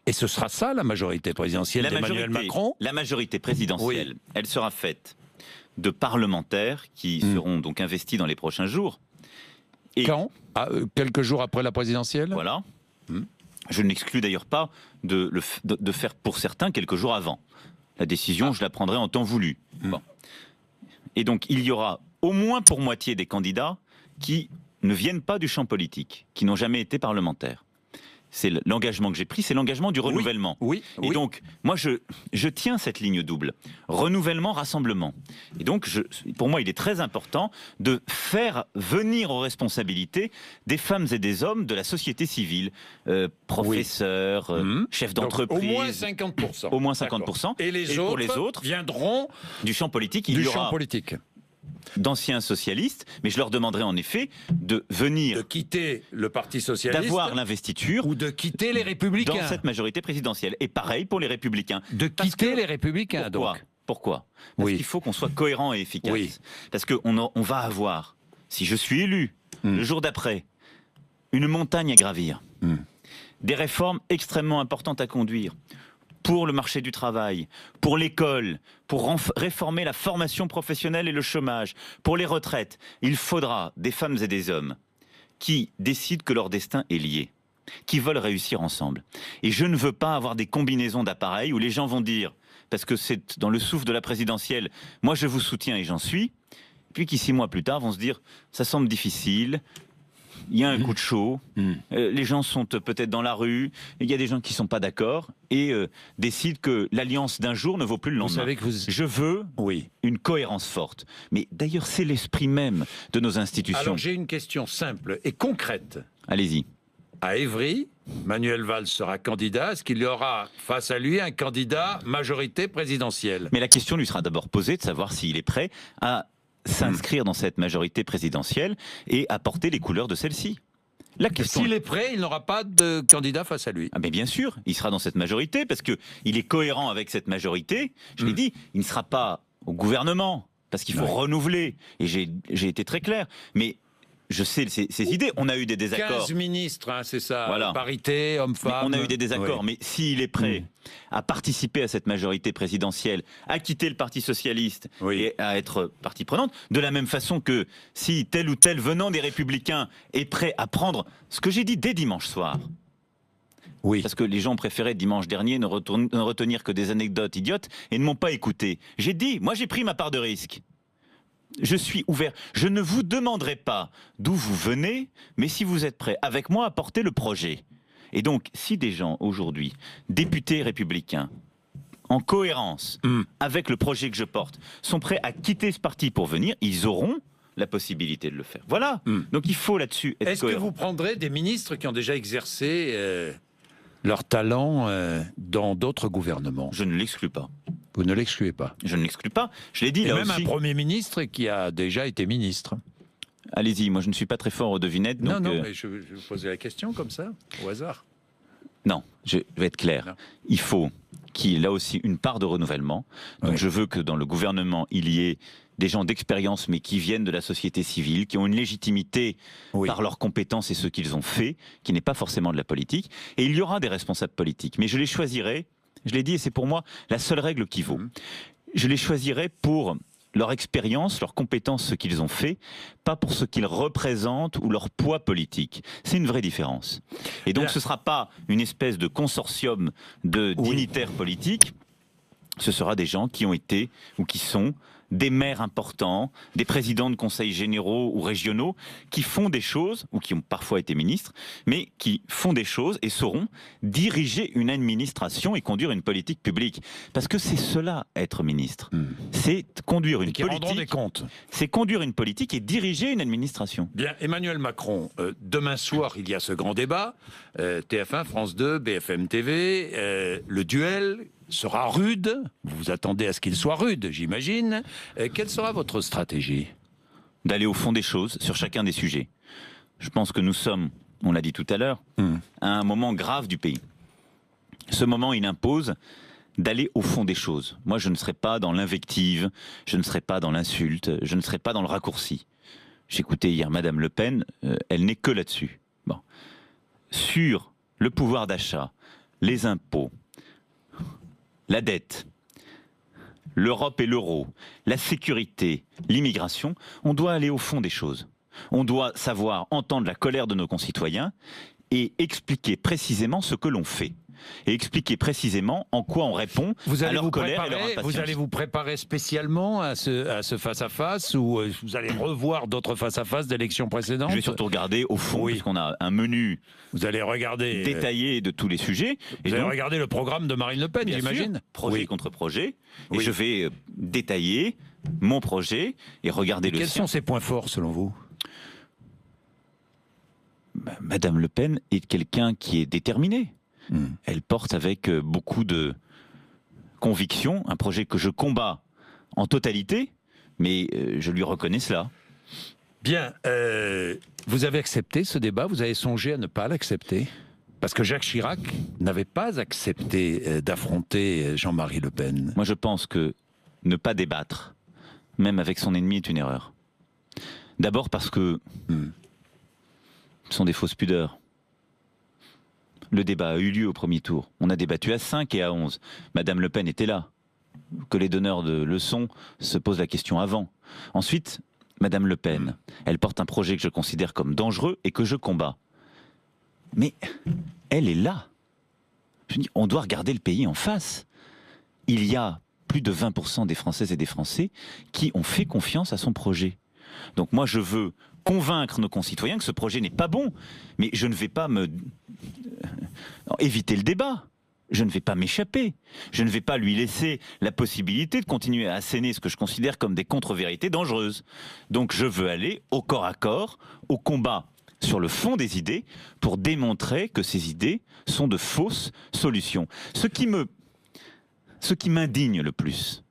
Et ce sera ça la majorité présidentielle d'Emmanuel Macron? La majorité présidentielle, elle sera faite de parlementaires qui seront donc investis dans les prochains jours. Et quand? Quelques jours après la présidentielle? Voilà. Je n'exclus d'ailleurs pas de faire pour certains quelques jours avant. La décision, je la prendrai en temps voulu. Bon. Et donc, il y aura au moins pour moitié des candidats qui ne viennent pas du champ politique, qui n'ont jamais été parlementaires. C'est l'engagement que j'ai pris, c'est l'engagement du renouvellement. Et donc, moi, je tiens cette ligne double. Renouvellement, rassemblement. Et donc, pour moi, il est très important de faire venir aux responsabilités des femmes et des hommes de la société civile, professeurs, chefs d'entreprise. Au moins 50%. Au moins 50%. Et les autres, pour les autres viendront du champ politique. Il y aura d'anciens socialistes, mais je leur demanderai en effet de venir... De quitter le Parti socialiste. D'avoir l'investiture. Ou de quitter les Républicains. Dans cette majorité présidentielle. Et pareil pour les Républicains. De quitter les Républicains, donc. Pourquoi? Parce qu'il faut qu'on soit cohérent et efficace. Parce qu'on va avoir, si je suis élu, le jour d'après, une montagne à gravir. Des réformes extrêmement importantes à conduire. Pour le marché du travail, pour l'école, pour réformer la formation professionnelle et le chômage, pour les retraites, il faudra des femmes et des hommes qui décident que leur destin est lié, qui veulent réussir ensemble. Et je ne veux pas avoir des combinaisons d'appareils où les gens vont dire, parce que c'est dans le souffle de la présidentielle, moi je vous soutiens et j'en suis, puis qui 6 mois plus tard vont se dire, ça semble difficile, il y a un coup de chaud, les gens sont peut-être dans la rue, il y a des gens qui ne sont pas d'accord et décident que l'alliance d'un jour ne vaut plus le lendemain. Vous savez que Je veux une cohérence forte. Mais d'ailleurs, c'est l'esprit même de nos institutions. Alors j'ai une question simple et concrète. Allez-y. À Évry, Manuel Valls sera candidat. Est-ce qu'il y aura face à lui un candidat majorité présidentielle? Mais la question lui sera d'abord posée de savoir s'il est prêt à s'inscrire dans cette majorité présidentielle et apporter les couleurs de celle-ci. S'il est prêt, il n'aura pas de candidat face à lui. Ah mais bien sûr, il sera dans cette majorité parce que il est cohérent avec cette majorité. Je l'ai dit, il ne sera pas au gouvernement parce qu'il faut renouveler. Et j'ai été très clair. Mais je sais ces idées. On a eu des désaccords. 15 ministres, hein, c'est ça. Voilà. Parité, hommes-femmes. On a eu des désaccords. Mais s'il est prêt à participer à cette majorité présidentielle, à quitter le Parti socialiste et à être partie prenante, de la même façon que si tel ou tel venant des Républicains est prêt à prendre ce que j'ai dit dès dimanche soir. Parce que les gens préféraient dimanche dernier ne retenir que des anecdotes idiotes et ne m'ont pas écouté. J'ai dit, moi j'ai pris ma part de risque. Je suis ouvert. Je ne vous demanderai pas d'où vous venez, mais si vous êtes prêt avec moi à porter le projet. Et donc, si des gens aujourd'hui, députés républicains, en cohérence avec le projet que je porte, sont prêts à quitter ce parti pour venir, ils auront la possibilité de le faire. Voilà. Donc il faut là-dessus être cohérent. Est-ce que vous prendrez des ministres qui ont déjà exercé leur talent dans d'autres gouvernements? Je ne l'exclus pas. Vous ne l'excluez pas? Je ne l'exclus pas. Je l'ai dit et là même aussi. Un Premier ministre qui a déjà été ministre. Allez-y, moi je ne suis pas très fort aux devinettes. Donc non, mais je vous posais la question comme ça, au hasard. Non, je vais être clair. Non. Il faut qu'il y ait là aussi une part de renouvellement. Donc je veux que dans le gouvernement, il y ait des gens d'expérience, mais qui viennent de la société civile, qui ont une légitimité par leurs compétences et ce qu'ils ont fait, qui n'est pas forcément de la politique. Et il y aura des responsables politiques. Mais je les choisirai, je l'ai dit, et c'est pour moi la seule règle qui vaut. Je les choisirai pour leur expérience, leurs compétences, ce qu'ils ont fait, pas pour ce qu'ils représentent ou leur poids politique. C'est une vraie différence. Et donc ce ne sera pas une espèce de consortium de dignitaires politiques, ce sera des gens qui ont été ou qui sont des maires importants, des présidents de conseils généraux ou régionaux qui font des choses, ou qui ont parfois été ministres, mais qui font des choses et sauront diriger une administration et conduire une politique publique. Parce que c'est cela, être ministre. C'est conduire une rendront des comptes. C'est conduire une politique et diriger une administration. Bien, Emmanuel Macron, demain soir, il y a ce grand débat. TF1, France 2, BFM TV, le duel sera rude. Vous vous attendez à ce qu'il soit rude, j'imagine. Quelle sera votre stratégie ? D'aller au fond des choses sur chacun des sujets. Je pense que nous sommes, on l'a dit tout à l'heure, à un moment grave du pays. Ce moment, il impose d'aller au fond des choses. Moi, je ne serai pas dans l'invective, je ne serai pas dans l'insulte, je ne serai pas dans le raccourci. J'écoutais hier Madame Le Pen, elle n'est que là-dessus. Bon. Sur le pouvoir d'achat, les impôts, la dette, l'Europe et l'euro, la sécurité, l'immigration, on doit aller au fond des choses. On doit savoir entendre la colère de nos concitoyens et expliquer précisément ce que l'on fait. Et expliquer précisément en quoi on répond à leur colère et leur impatience. Vous allez vous préparer spécialement à ce face-à-face ou vous allez revoir d'autres face-à-face d'élections précédentes ? Je vais surtout regarder au fond, puisqu'on a un menu vous allez regarder détaillé de tous les sujets. Vous allez regarder le programme de Marine Le Pen, j'imagine ? Projet contre projet. Et je vais détailler mon projet et regarder le sien. Quels sont ses points forts, selon vous ? Madame Le Pen est quelqu'un qui est déterminé. Elle porte avec beaucoup de conviction un projet que je combats en totalité, mais je lui reconnais cela. Bien, vous avez accepté ce débat, vous avez songé à ne pas l'accepter ? Parce que Jacques Chirac n'avait pas accepté d'affronter Jean-Marie Le Pen. Moi je pense que ne pas débattre, même avec son ennemi, est une erreur. D'abord parce que ce sont des fausses pudeurs. Le débat a eu lieu au premier tour. On a débattu à 5 et à 11. Madame Le Pen était là. Que les donneurs de leçons se posent la question avant. Ensuite, Madame Le Pen, elle porte un projet que je considère comme dangereux et que je combats. Mais elle est là. Je dis, on doit regarder le pays en face. Il y a plus de 20% des Françaises et des Français qui ont fait confiance à son projet. Donc moi, je veux convaincre nos concitoyens que ce projet n'est pas bon. Mais je ne vais pas éviter le débat. Je ne vais pas m'échapper. Je ne vais pas lui laisser la possibilité de continuer à asséner ce que je considère comme des contre-vérités dangereuses. Donc je veux aller au corps à corps, au combat sur le fond des idées, pour démontrer que ces idées sont de fausses solutions. Ce qui m'indigne le plus,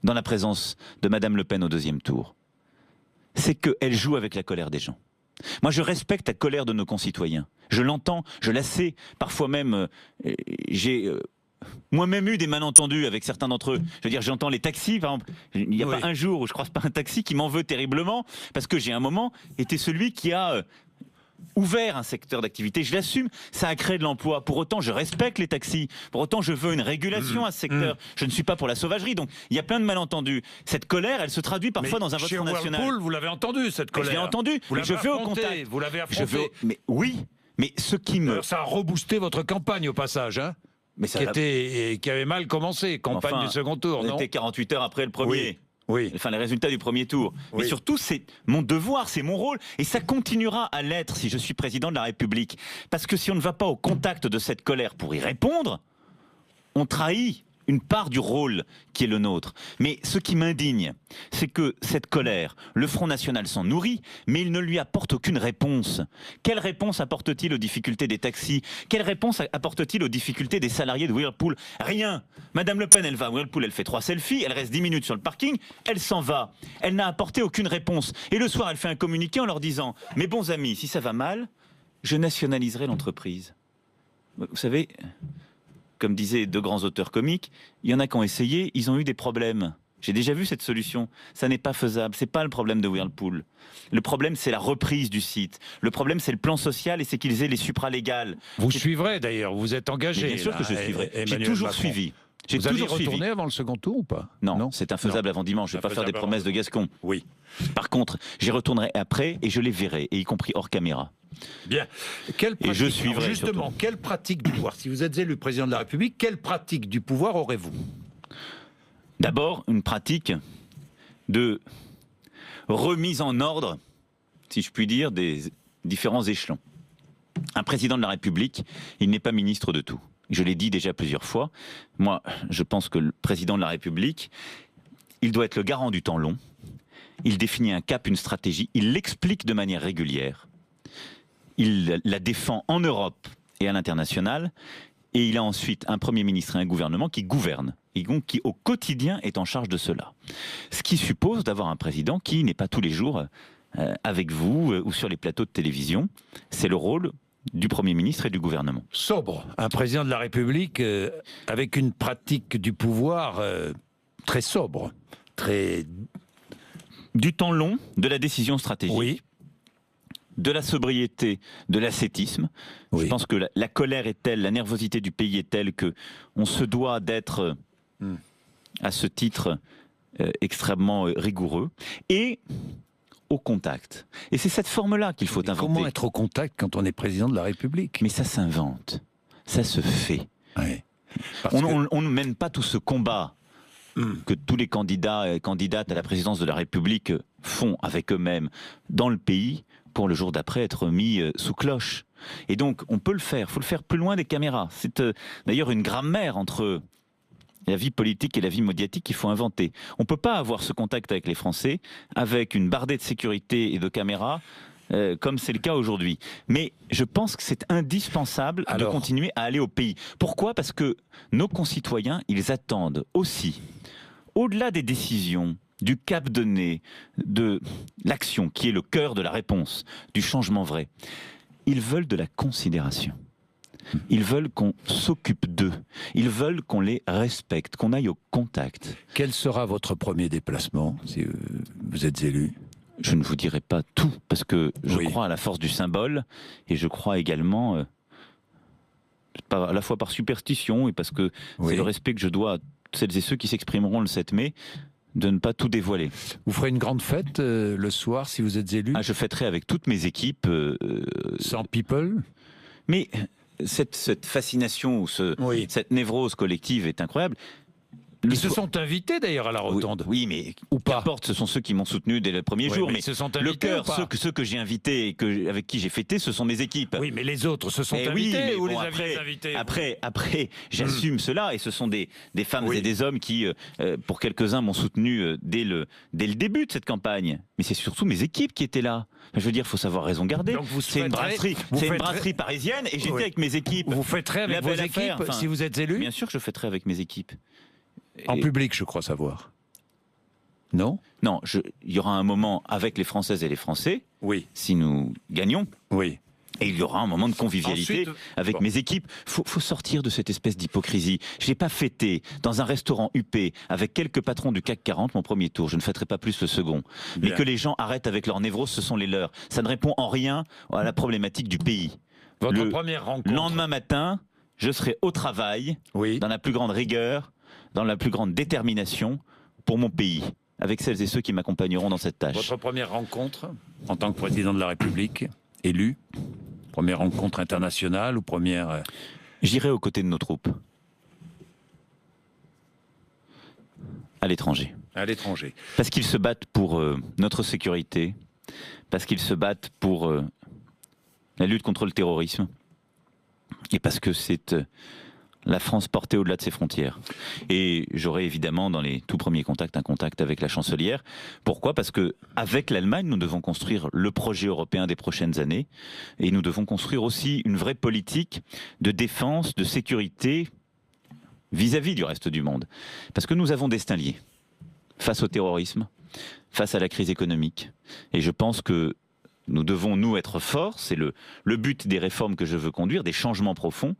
dans la présence de Madame Le Pen au deuxième tour, c'est qu'elle joue avec la colère des gens. Moi, je respecte la colère de nos concitoyens. Je l'entends, je la sais. Parfois même, j'ai moi-même eu des malentendus avec certains d'entre eux. Je veux dire, j'entends les taxis, par exemple. Il n'y a pas un jour où je croise pas un taxi qui m'en veut terriblement, parce que j'ai un moment été celui qui a ouvert un secteur d'activité. Je l'assume, ça a créé de l'emploi. Pour autant, je respecte les taxis. Pour autant, je veux une régulation à ce secteur. Je ne suis pas pour la sauvagerie. Donc, il y a plein de malentendus. Cette colère, elle se traduit parfois dans un vote national. Chez Whirlpool, vous l'avez entendu, cette colère. Je l'ai entendu. Vous l'avez je veux au contact. Vous l'avez affronté. Mais oui. Mais ce qui me... Ça a reboosté votre campagne au passage, hein, mais ça qui avait mal commencé, campagne du second tour, non ? On était 48 heures après le premier. Oui. Enfin, les résultats du premier tour. Oui. Mais surtout, c'est mon devoir, c'est mon rôle. Et ça continuera à l'être si je suis président de la République. Parce que si on ne va pas au contact de cette colère pour y répondre, on trahit une part du rôle qui est le nôtre. Mais ce qui m'indigne, c'est que cette colère, le Front National s'en nourrit, mais il ne lui apporte aucune réponse. Quelle réponse apporte-t-il aux difficultés des taxis ? Quelle réponse apporte-t-il aux difficultés des salariés de Whirlpool ? Rien. Madame Le Pen, elle va à Whirlpool, elle fait 3 selfies, elle reste 10 minutes sur le parking, elle s'en va. Elle n'a apporté aucune réponse. Et le soir, elle fait un communiqué en leur disant « Mes bons amis, si ça va mal, je nationaliserai l'entreprise. » Vous savez... Comme disaient deux grands auteurs comiques, il y en a qui ont essayé, ils ont eu des problèmes. J'ai déjà vu cette solution. Ça n'est pas faisable. C'est pas le problème de Whirlpool. Le problème, c'est la reprise du site. Le problème, c'est le plan social et c'est qu'ils aient les supralégales. Vous suivrez d'ailleurs, vous êtes engagé. Bien sûr que je suivrai. J'ai toujours suivi. Vous allez retourner avant le second tour ou pas ? Non, c'est infaisable avant dimanche. Je ne vais pas faire des promesses de Gascon. Oui. Par contre, j'y retournerai après et je les verrai, et y compris hors caméra. Bien. Quelle pratique, et je suivrai justement, surtout. Quelle pratique du pouvoir ? Si vous êtes élu président de la République, quelle pratique du pouvoir aurez-vous ? D'abord, une pratique de remise en ordre, si je puis dire, des différents échelons. Un président de la République, il n'est pas ministre de tout. Je l'ai dit déjà plusieurs fois. Moi, je pense que le président de la République, il doit être le garant du temps long. Il définit un cap, une stratégie. Il l'explique de manière régulière. Il la défend en Europe et à l'international. Et il a ensuite un Premier ministre et un gouvernement qui gouvernent. Et donc qui, au quotidien, est en charge de cela. Ce qui suppose d'avoir un président qui n'est pas tous les jours avec vous ou sur les plateaux de télévision. C'est le rôle du Premier ministre et du gouvernement. Sobre, un président de la République avec une pratique du pouvoir très sobre, très... Du temps long, de la décision stratégique. Oui. De la sobriété, de l'ascétisme. Oui. Je pense que la colère est telle, la nervosité du pays est telle que on se doit d'être, à ce titre, extrêmement rigoureux. Et au contact. Et c'est cette forme-là qu'il faut inventer. Comment être au contact quand on est président de la République? Mais ça s'invente, ça se fait. Oui. On ne mène pas tout ce combat que tous les candidats et candidates à la présidence de la République font avec eux-mêmes dans le pays pour le jour d'après être mis sous cloche. Et donc on peut le faire, il faut le faire plus loin des caméras. C'est d'ailleurs une grammaire entre la vie politique et la vie médiatique qu'il faut inventer. On ne peut pas avoir ce contact avec les Français avec une bardée de sécurité et de caméras comme c'est le cas aujourd'hui. Mais je pense que c'est indispensable de continuer à aller au pays. Pourquoi ? Parce que nos concitoyens, ils attendent aussi, au-delà des décisions, du cap donné, de l'action qui est le cœur de la réponse, du changement vrai, ils veulent de la considération. Ils veulent qu'on s'occupe d'eux. Ils veulent qu'on les respecte, qu'on aille au contact. Quel sera votre premier déplacement si vous êtes élu ? Je ne vous dirai pas tout, parce que je crois à la force du symbole, et je crois également, à la fois par superstition, et parce que c'est le respect que je dois à celles et ceux qui s'exprimeront le 7 mai, de ne pas tout dévoiler. Vous ferez une grande fête le soir si vous êtes élu ? Je fêterai avec toutes mes équipes. Sans people ? Mais cette fascination, ou cette névrose collective est incroyable. Ils se sont invités d'ailleurs à la Rotonde. Oui, mais ou pas. Qu'importe, ce sont ceux qui m'ont soutenu dès le premier jour. Mais ils se sont invités, le cœur, ceux que j'ai invités et avec qui j'ai fêté, ce sont mes équipes. Oui, mais les autres se sont invités ou les aviez invités ? Après, j'assume cela, et ce sont des femmes et des hommes qui, pour quelques-uns, m'ont soutenu dès le début de cette campagne. Mais c'est surtout mes équipes qui étaient là. Je veux dire, il faut savoir raison garder. C'est une brasserie parisienne, et j'étais avec mes équipes. Vous fêterez avec vos équipes si vous êtes élu ? Bien sûr que je fêterai avec mes équipes. En public, je crois savoir. Non ? Non, il y aura un moment avec les Françaises et les Français, si nous gagnons. Oui. Et il y aura un moment de convivialité avec mes équipes. Faut sortir de cette espèce d'hypocrisie. Je n'ai pas fêté dans un restaurant huppé avec quelques patrons du CAC 40 mon premier tour. Je ne fêterai pas plus le second. Bien. Mais que les gens arrêtent avec leurs névroses, ce sont les leurs. Ça ne répond en rien à la problématique du pays. Votre première rencontre. Le lendemain matin, je serai au travail, dans la plus grande rigueur, dans la plus grande détermination pour mon pays, avec celles et ceux qui m'accompagneront dans cette tâche. Votre première rencontre en tant que président de la République, élu, première rencontre internationale ou première... J'irai aux côtés de nos troupes. À l'étranger. À l'étranger. Parce qu'ils se battent pour notre sécurité, parce qu'ils se battent pour la lutte contre le terrorisme, et parce que c'est... la France portée au-delà de ses frontières. Et j'aurai évidemment dans les tout premiers contacts un contact avec la chancelière. Pourquoi ? Parce que avec l'Allemagne, nous devons construire le projet européen des prochaines années, et nous devons construire aussi une vraie politique de défense, de sécurité vis-à-vis du reste du monde. Parce que nous avons destin lié face au terrorisme, face à la crise économique. Et je pense que nous devons, nous, être forts, c'est le but des réformes que je veux conduire, des changements profonds,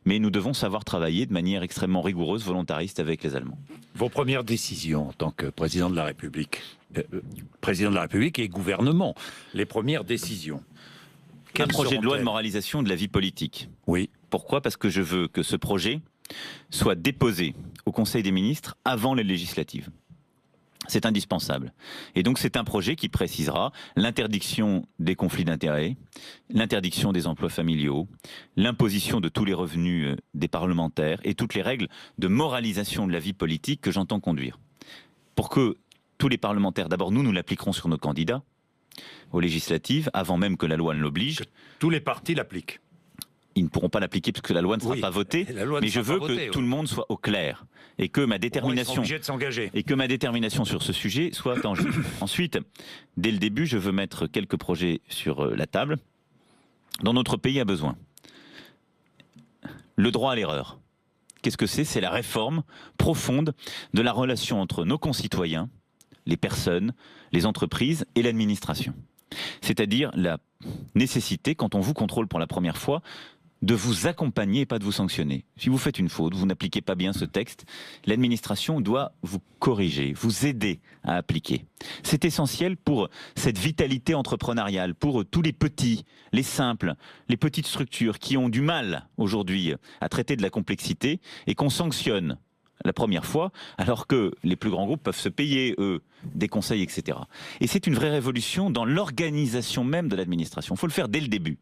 mais nous devons savoir travailler de manière extrêmement rigoureuse, volontariste avec les Allemands. Vos premières décisions en tant que président de la République, et gouvernement, les premières décisions. Un projet de loi de moralisation de la vie politique. Oui. Pourquoi ? Parce que je veux que ce projet soit déposé au Conseil des ministres avant les législatives. C'est indispensable. Et donc c'est un projet qui précisera l'interdiction des conflits d'intérêts, l'interdiction des emplois familiaux, l'imposition de tous les revenus des parlementaires et toutes les règles de moralisation de la vie politique que j'entends conduire. Pour que tous les parlementaires, d'abord nous l'appliquerons sur nos candidats aux législatives, avant même que la loi ne l'oblige. Que tous les partis l'appliquent. Ils ne pourront pas l'appliquer parce que la loi ne sera pas votée, mais je veux que tout le monde soit au clair et que ma détermination de s'engager. Et que ma détermination sur ce sujet soit tangible. Ensuite, dès le début, je veux mettre quelques projets sur la table dont notre pays a besoin. Le droit à l'erreur. Qu'est-ce que c'est ? C'est la réforme profonde de la relation entre nos concitoyens, les personnes, les entreprises et l'administration. C'est-à-dire la nécessité, quand on vous contrôle pour la première fois, de vous accompagner et pas de vous sanctionner. Si vous faites une faute, vous n'appliquez pas bien ce texte, l'administration doit vous corriger, vous aider à appliquer. C'est essentiel pour cette vitalité entrepreneuriale, pour tous les petits, les simples, les petites structures qui ont du mal aujourd'hui à traiter de la complexité et qu'on sanctionne la première fois, alors que les plus grands groupes peuvent se payer, eux, des conseils, etc. Et c'est une vraie révolution dans l'organisation même de l'administration. Il faut le faire dès le début.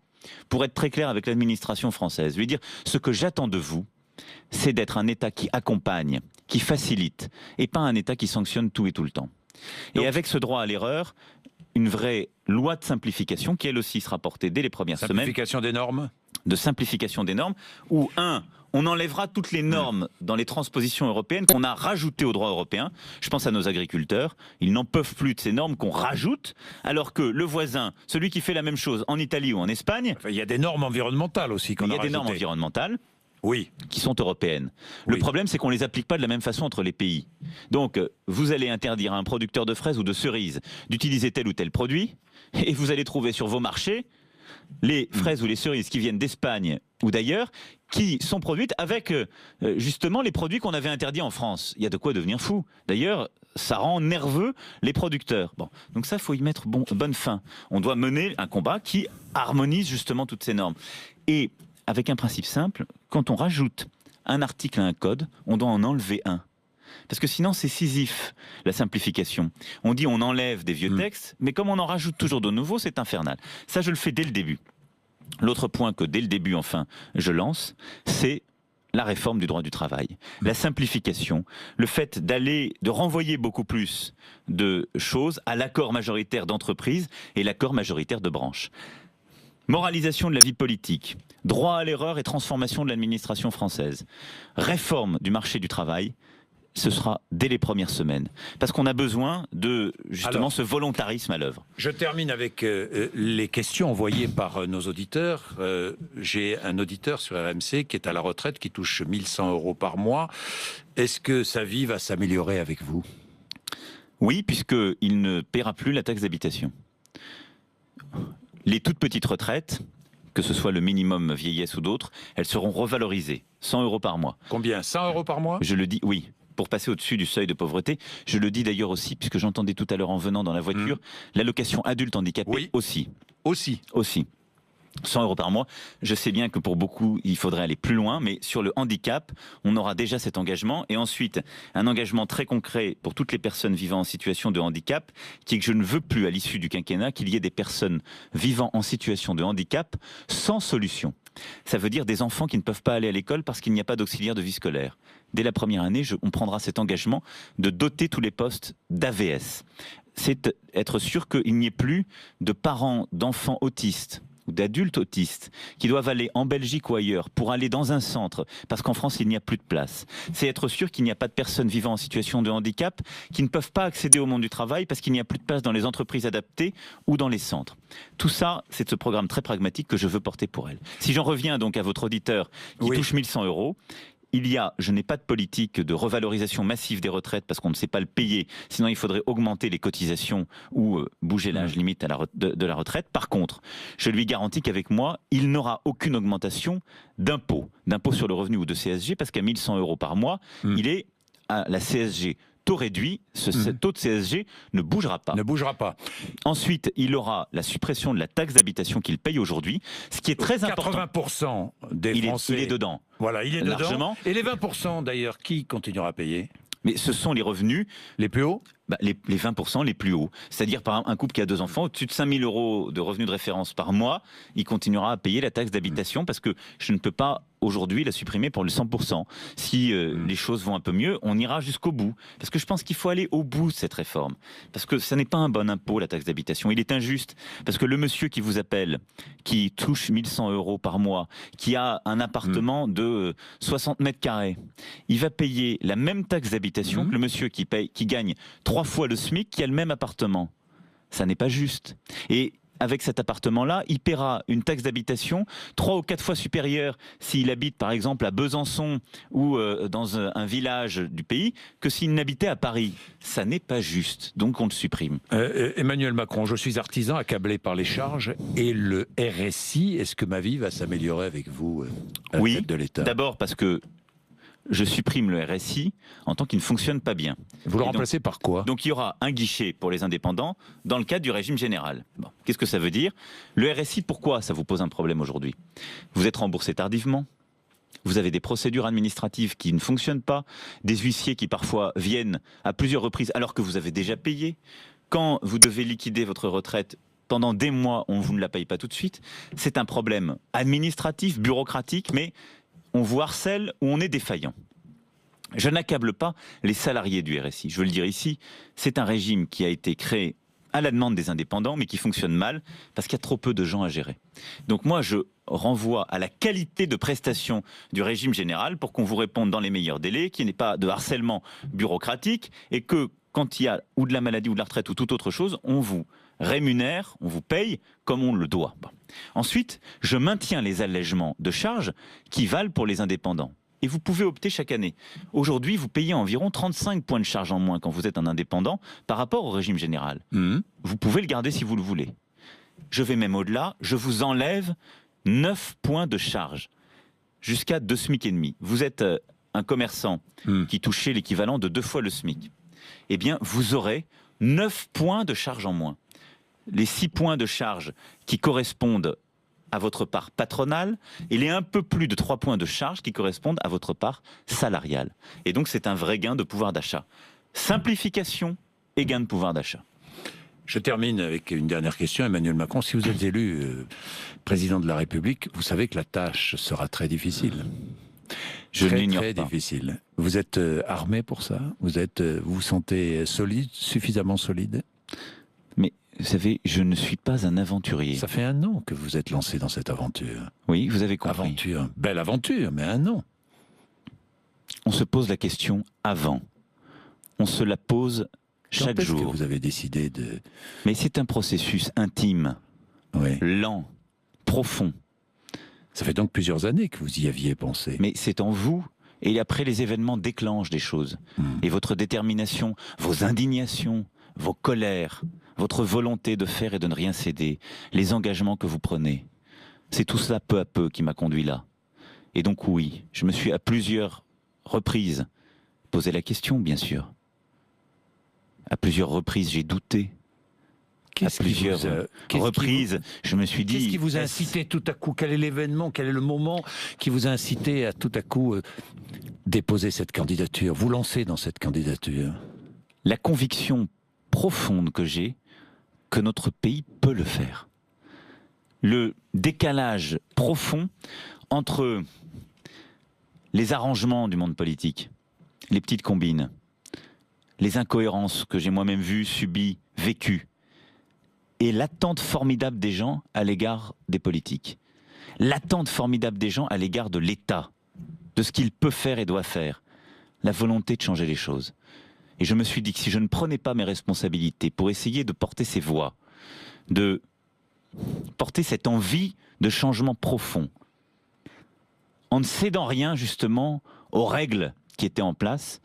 Pour être très clair avec l'administration française, lui dire ce que j'attends de vous, c'est d'être un État qui accompagne, qui facilite, et pas un État qui sanctionne tout et tout le temps. Et avec ce droit à l'erreur, une vraie loi de simplification qui elle aussi sera portée dès les premières semaines. Simplification des normes ? De simplification des normes, où on enlèvera toutes les normes dans les transpositions européennes qu'on a rajoutées au droit européen. Je pense à nos agriculteurs, ils n'en peuvent plus de ces normes qu'on rajoute, alors que le voisin, celui qui fait la même chose en Italie ou en Espagne... Enfin, il y a des normes environnementales aussi qu'on a rajoutées. Il y a des normes environnementales. Oui. Qui sont européennes. Le problème, c'est qu'on ne les applique pas de la même façon entre les pays. Donc, vous allez interdire à un producteur de fraises ou de cerises d'utiliser tel ou tel produit, et vous allez trouver sur vos marchés les fraises ou les cerises qui viennent d'Espagne ou d'ailleurs, qui sont produites avec justement les produits qu'on avait interdits en France. Il y a de quoi devenir fou. D'ailleurs, ça rend nerveux les producteurs. Bon, donc ça, il faut y mettre bonne fin. On doit mener un combat qui harmonise justement toutes ces normes. Et avec un principe simple, quand on rajoute un article à un code, on doit en enlever un. Parce que sinon, c'est Sisyphe, la simplification. On dit on enlève des vieux textes, mais comme on en rajoute toujours de nouveaux, c'est infernal. Ça, je le fais dès le début. L'autre point que dès le début, enfin, je lance, c'est la réforme du droit du travail. La simplification, le fait de renvoyer beaucoup plus de choses à l'accord majoritaire d'entreprise et l'accord majoritaire de branche. Moralisation de la vie politique, droit à l'erreur et transformation de l'administration française, réforme du marché du travail, ce sera dès les premières semaines. Parce qu'on a besoin de, justement, ce volontarisme à l'œuvre. Je termine avec les questions envoyées par nos auditeurs. J'ai un auditeur sur RMC qui est à la retraite, qui touche 1 100 € par mois. Est-ce que sa vie va s'améliorer avec vous ? Oui, puisqu'il ne paiera plus la taxe d'habitation. Les toutes petites retraites, que ce soit le minimum vieillesse ou d'autres, elles seront revalorisées. 100 € par mois. Combien ? 100 € par mois ? Je le dis, oui. Pour passer au-dessus du seuil de pauvreté. Je le dis d'ailleurs aussi, puisque j'entendais tout à l'heure en venant dans la voiture, l'allocation adulte handicapé aussi. Aussi. 100 € par mois. Je sais bien que pour beaucoup, il faudrait aller plus loin, mais sur le handicap, on aura déjà cet engagement. Et ensuite, un engagement très concret pour toutes les personnes vivant en situation de handicap, qui est que je ne veux plus, à l'issue du quinquennat, qu'il y ait des personnes vivant en situation de handicap sans solution. Ça veut dire des enfants qui ne peuvent pas aller à l'école parce qu'il n'y a pas d'auxiliaire de vie scolaire. Dès la première année, on prendra cet engagement de doter tous les postes d'AVS. C'est être sûr qu'il n'y ait plus de parents d'enfants autistes ou d'adultes autistes qui doivent aller en Belgique ou ailleurs pour aller dans un centre, parce qu'en France, il n'y a plus de place. C'est être sûr qu'il n'y a pas de personnes vivant en situation de handicap qui ne peuvent pas accéder au monde du travail parce qu'il n'y a plus de place dans les entreprises adaptées ou dans les centres. Tout ça, c'est ce programme très pragmatique que je veux porter pour elle. Si j'en reviens donc à votre auditeur qui touche 1 100 €, je n'ai pas de politique de revalorisation massive des retraites parce qu'on ne sait pas le payer, sinon il faudrait augmenter les cotisations ou bouger l'âge limite de la retraite. Par contre, je lui garantis qu'avec moi, il n'aura aucune augmentation d'impôt sur le revenu ou de CSG, parce qu'à 1 100 € par mois, il est à la CSG taux réduit, ce taux de CSG ne bougera pas. Ne bougera pas. Ensuite, il aura la suppression de la taxe d'habitation qu'il paye aujourd'hui, ce qui est très important. 80% des Français... Il est dedans. Voilà, il est largement. dedans. Et les 20% d'ailleurs, qui continuera à payer ? Mais ce sont les revenus... Les plus hauts ? Les 20% les plus hauts. C'est-à-dire, par exemple, un couple qui a 2 enfants, au-dessus de 5 000 € de revenus de référence par mois, il continuera à payer la taxe d'habitation parce que je ne peux pas aujourd'hui la supprimer pour le 100%. Si les choses vont un peu mieux, on ira jusqu'au bout. Parce que je pense qu'il faut aller au bout de cette réforme. Parce que ça n'est pas un bon impôt, la taxe d'habitation. Il est injuste. Parce que le monsieur qui vous appelle, qui touche 1100 € par mois, qui a un appartement de 60 mètres carrés, il va payer la même taxe d'habitation que le monsieur qui gagne 3 fois le SMIC, qui a le même appartement. Ça n'est pas juste. Et avec cet appartement-là, il paiera une taxe d'habitation 3 ou 4 fois supérieure s'il habite par exemple à Besançon ou dans un village du pays que s'il n'habitait à Paris. Ça n'est pas juste, donc on le supprime. Emmanuel Macron, je suis artisan accablé par les charges et le RSI. Est-ce que ma vie va s'améliorer avec vous à la tête de l'État? D'abord parce que je supprime le RSI en tant qu'il ne fonctionne pas bien. Vous le remplacez par quoi? Donc il y aura un guichet pour les indépendants dans le cadre du régime général. Bon, qu'est-ce que ça veut dire? Le RSI, pourquoi ça vous pose un problème aujourd'hui? Vous êtes remboursé tardivement, vous avez des procédures administratives qui ne fonctionnent pas, des huissiers qui parfois viennent à plusieurs reprises alors que vous avez déjà payé. Quand vous devez liquider votre retraite, pendant des mois, on vous ne la paye pas tout de suite. C'est un problème administratif, bureaucratique, mais on vous harcèle ou on est défaillant. Je n'accable pas les salariés du RSI. Je veux le dire ici, c'est un régime qui a été créé à la demande des indépendants, mais qui fonctionne mal parce qu'il y a trop peu de gens à gérer. Donc moi, je renvoie à la qualité de prestation du régime général pour qu'on vous réponde dans les meilleurs délais, qu'il n'y ait pas de harcèlement bureaucratique et que quand il y a ou de la maladie ou de la retraite ou toute autre chose, on vous rémunère, on vous paye comme on le doit. Bon. Ensuite, je maintiens les allègements de charges qui valent pour les indépendants. Et vous pouvez opter chaque année. Aujourd'hui, vous payez environ 35 points de charge en moins quand vous êtes un indépendant par rapport au régime général. Vous pouvez le garder si vous le voulez. Je vais même au-delà, je vous enlève 9 points de charge jusqu'à 2 SMIC et demi. Vous êtes un commerçant qui touchait l'équivalent de 2 fois le SMIC. Eh bien, vous aurez 9 points de charge en moins. Les 6 points de charge qui correspondent à votre part patronale et les un peu plus de 3 points de charge qui correspondent à votre part salariale. Et donc c'est un vrai gain de pouvoir d'achat. Simplification et gain de pouvoir d'achat. Je termine avec une dernière question. Emmanuel Macron, si vous êtes élu président de la République, vous savez que la tâche sera très difficile. Je ne l'ignore très pas. difficile. Vous êtes armé pour ça? Vous vous sentez solide, suffisamment solide? Mais vous savez, je ne suis pas un aventurier. Ça fait 1 an que vous êtes lancé dans cette aventure. Oui, vous avez compris. Aventure, belle aventure, mais 1 an. On se pose la question avant. On se la pose chaque Quand est-ce jour. que vous avez décidé de... Mais c'est un processus intime, lent, profond. Ça fait donc plusieurs années que vous y aviez pensé. Mais c'est en vous. Et après, les événements déclenchent des choses. Et votre détermination, vos indignations, vos colères, votre volonté de faire et de ne rien céder, les engagements que vous prenez, c'est tout cela peu à peu qui m'a conduit là. Et donc oui, je me suis à plusieurs reprises posé la question, bien sûr. À plusieurs reprises, j'ai douté. À plusieurs reprises, je me suis dit... Qu'est-ce qui vous a incité tout à coup? Quel est l'événement, quel est le moment qui vous a incité à tout à coup déposer cette candidature, vous lancer dans cette candidature? La conviction profonde que j'ai que notre pays peut le faire. Le décalage profond entre les arrangements du monde politique, les petites combines, les incohérences que j'ai moi-même vues, subies, vécues, et l'attente formidable des gens à l'égard des politiques. L'attente formidable des gens à l'égard de l'État, de ce qu'il peut faire et doit faire. La volonté de changer les choses. Et je me suis dit que si je ne prenais pas mes responsabilités pour essayer de porter ces voix, de porter cette envie de changement profond, en ne cédant rien justement aux règles qui étaient en place,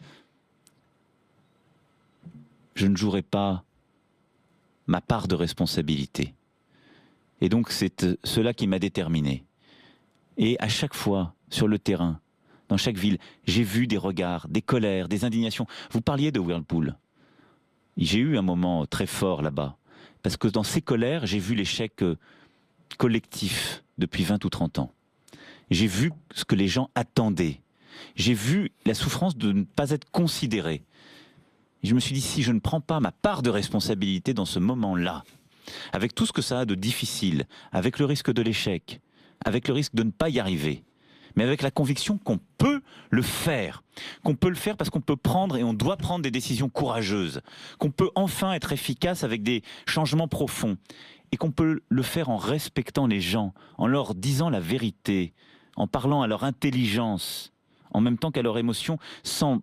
je ne jouerais pas ma part de responsabilité. Et donc c'est cela qui m'a déterminé. Et à chaque fois, sur le terrain, dans chaque ville, j'ai vu des regards, des colères, des indignations. Vous parliez de Whirlpool. J'ai eu un moment très fort là-bas. Parce que dans ces colères, j'ai vu l'échec collectif depuis 20 ou 30 ans. J'ai vu ce que les gens attendaient. J'ai vu la souffrance de ne pas être considéré. Et je me suis dit, si je ne prends pas ma part de responsabilité dans ce moment-là, avec tout ce que ça a de difficile, avec le risque de l'échec, avec le risque de ne pas y arriver, mais avec la conviction qu'on peut le faire. Qu'on peut le faire parce qu'on peut prendre et on doit prendre des décisions courageuses. Qu'on peut enfin être efficace avec des changements profonds. Et qu'on peut le faire en respectant les gens, en leur disant la vérité, en parlant à leur intelligence, en même temps qu'à leur émotion, sans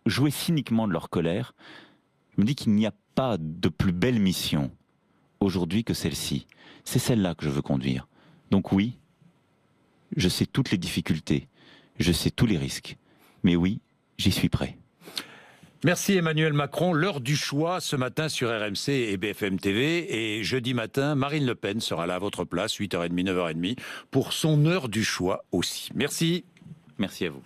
jouer cyniquement de leur colère. Je me dis qu'il n'y a pas de plus belle mission aujourd'hui que celle-ci. C'est celle-là que je veux conduire. Donc oui, je sais toutes les difficultés, je sais tous les risques, mais oui, j'y suis prêt. Merci Emmanuel Macron. L'heure du choix ce matin sur RMC et BFM TV. Et jeudi matin, Marine Le Pen sera là à votre place, 8h30, 9h30, pour son heure du choix aussi. Merci. Merci à vous.